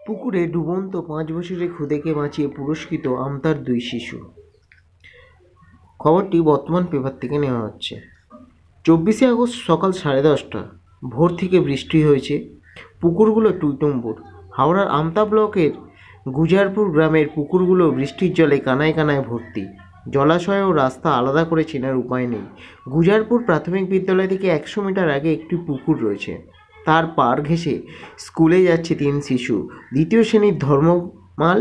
পুকুরে ডুবন্ত 5 বছরের খুদেকে বাঁচিয়ে পুরস্কৃত আমতার 2 শিশু। খবরটি বর্তমান পেপার থেকে নেওয়া হচ্ছে। 24শে আগস্ট সকাল 10:30 ভোর থেকে বৃষ্টি হয়েছে। পুকুরগুলো টুইটুম্বুর। হাওড়ার আমতা ব্লকের গুজারপুর গ্রামের পুকুরগুলো বৃষ্টির জলে কানায় কানায় ভর্তি। জলাশয় ও রাস্তা আলাদা করে চেনার উপায় নেই। গুজারপুর প্রাথমিক বিদ্যালয় থেকে 100 মিটার আগে একটি পুকুর রয়েছে। তার পাড় ঘেঁষে স্কুলে যাচ্ছে 3 শিশু। দ্বিতীয় শ্রেণীর ধর্মমাল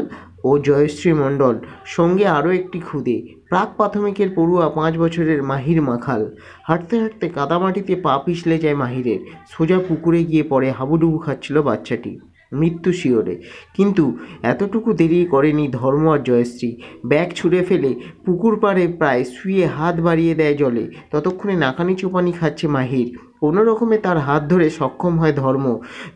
ও জয়শ্রী মণ্ডল, সঙ্গে আরও একটি খুদে প্রাক প্রাথমিকের পড়ুয়া 5 বছরের মাহির মাখাল। হাঁটতে হাঁটতে কাদামাটিতে পা পিছলে যায় মাহিরের। সোজা পুকুরে গিয়ে পড়ে। হাবুডুবু খাচ্ছিল বাচ্চাটি, মৃত্যু শিওরে। কিন্তু এতটুকু দেরি করেনি ধর্ম আর জয়শ্রী। ব্যাগ ছুঁড়ে ফেলে পুকুর পাড়ে প্রায় শুয়ে হাত বাড়িয়ে দেয় জলে। ততক্ষণে নাকানি চোপানি খাচ্ছে মাহির। কোনো রকমে তার হাত ধরে সক্ষম হয় ধর্ম।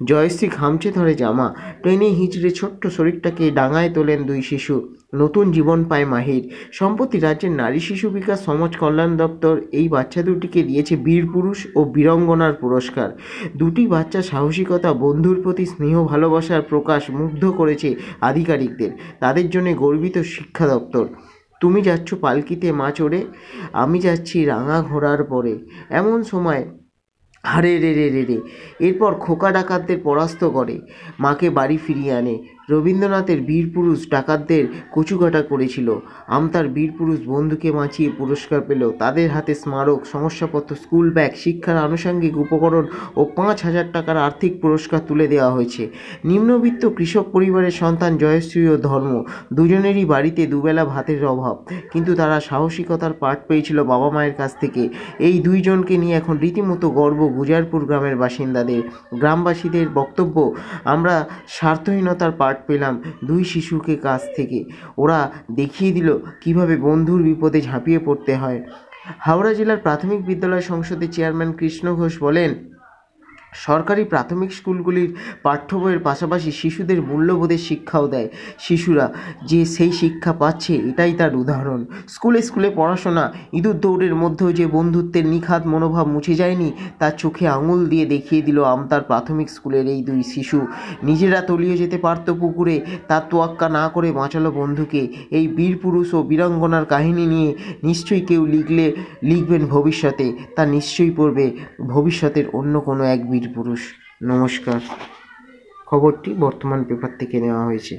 জয়শ্রী খামচে ধরে জামা টেনে হিঁচড়ে ছোট্ট শরীরটাকে ডাঙায় তোলেন 2 শিশু। নতুন জীবন পায় মাহির। সম্প্রতি রাজ্যের নারী শিশু বিকাশ সমাজ কল্যাণ দপ্তর এই বাচ্চা দুটিকে দিয়েছে বীর পুরুষ ও বীরাঙ্গনার পুরস্কার। দুটি বাচ্চা সাহসিকতা, বন্ধুর প্রতি স্নেহ ভালোবাসার প্রকাশ মুগ্ধ করেছে আধিকারিকদের। তাদের জন্য গর্বিত শিক্ষা দপ্তর। তুমি যাচ্ছ পালকিতে মা চড়ে, আমি যাচ্ছি রাঙা ঘোড়ার পরে। এমন সময় হারে রে রে রে রে এরপর খোকা ডাকাতদের পরাস্ত করে মাকে বাড়ি ফিরিয়ে আনে। রবীন্দ্রনাথের বীরপুরুষ ডাকাতদের কচুকাটা করেছিল। আমতার বীরপুরুষ বন্ধুকে বাঁচিয়ে পুরস্কার পেল। তাদের হাতে স্মারক, সমস্যাপত্র, স্কুল ব্যাগ, শিক্ষার আনুষঙ্গিক উপকরণ ও 5,000 টাকার আর্থিক পুরস্কার তুলে দেওয়া হয়েছে। নিম্নবিত্ত কৃষক পরিবারের সন্তান জয়শ্রী ও ধর্ম, দুজনেরই বাড়িতে দুবেলা ভাতের অভাব, কিন্তু তারা সাহসিকতার পাঠ পেয়েছিল বাবা মায়ের কাছ থেকে। এই 2 জনকে নিয়ে এখন রীতিমতো গর্ব গুজারপুর গ্রামের বাসিন্দাদের। গ্রামবাসীদের বক্তব্য, আমরা স্বার্থহীনতার পাঠ পেলাম 2 শিশুকে কাছ থেকে। ওরা দেখিয়ে দিল কিভাবে বন্ধুর বিপদে ঝাঁপিয়ে পড়তে হয়। হাওড়া জেলার প্রাথমিক বিদ্যালয় সংসদের চেয়ারম্যান কৃষ্ণ ঘোষ বলেন, সরকারি প্রাথমিক স্কুলগুলির পাঠ্য বইয়ের পাশাপাশি শিশুদের মূল্যবোধের শিক্ষাও দেয়। শিশুরা যে সেই শিক্ষা পাচ্ছে এটাই তার উদাহরণ। স্কুলে স্কুলে পড়াশোনা, ইঁদুর দৌড়ের মধ্যেও যে বন্ধুত্বের নিখাদ মনোভাব মুছে যায়নি তার চোখে আঙুল দিয়ে দেখিয়ে দিল আমতার প্রাথমিক স্কুলের এই 2 শিশু। নিজেরা তলিয়ে যেতে পারত পুকুরে, তার তোয়াক্কা না করে বাঁচালো বন্ধুকে। এই বীর পুরুষ ও বীরাঙ্গনার কাহিনী নিয়ে নিশ্চয়ই কেউ লিখবেন ভবিষ্যতে। তা নিশ্চয়ই পড়বে ভবিষ্যতের অন্য কোনো এক বীর পুরুষ। নমস্কার। খবরটি বর্তমান পেপার থেকে নেওয়া হয়েছে।